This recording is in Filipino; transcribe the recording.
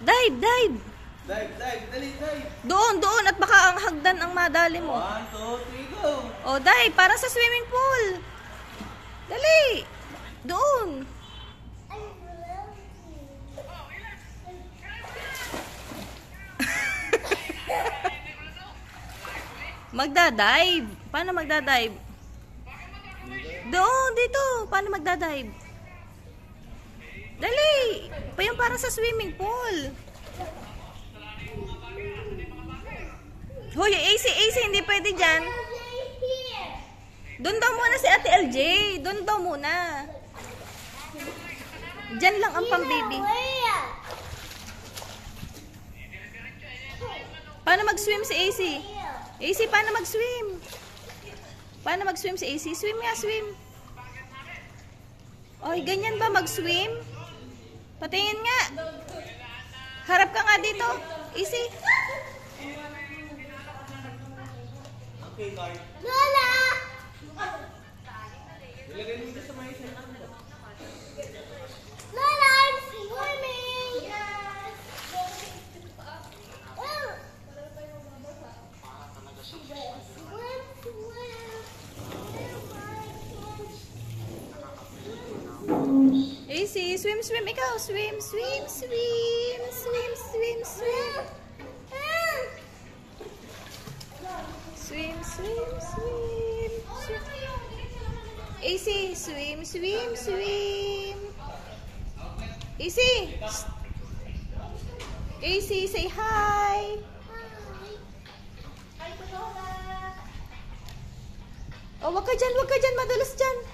Dive, dive. Dive, dive, dali, dive. Doon, doon. At baka ang hagdan ang madali mo. 1, 2, 3, go. O, dive. Parang sa swimming pool. Dali. Doon. Magdadive. Paano magdadive? Doon, dito. Paano magdadive? Dali. Pa yung parang sa swimming pool. Hoy, AC, hindi pwede dyan. Doon daw muna si Ate LJ. Doon daw muna. Dyan lang ang pang-baby. Paano mag-swim si AC? AC, paano mag-swim? Paano mag-swim si AC? Swim nga, swim. Oy, ganyan ba mag-swim? Patingin nga. Harap ka nga dito. AC. Okay, Card. Lola! Ilagay mo dito sa may isa. Lola, I'm swimming! Yes! AC, swim, swim. Ikaw, swim, swim, swim. Swim, swim, swim. Swim, swim, swim. AC, swim, swim, swim. AC. AC, say hi. Oh, wag ka dyan, madulas dyan.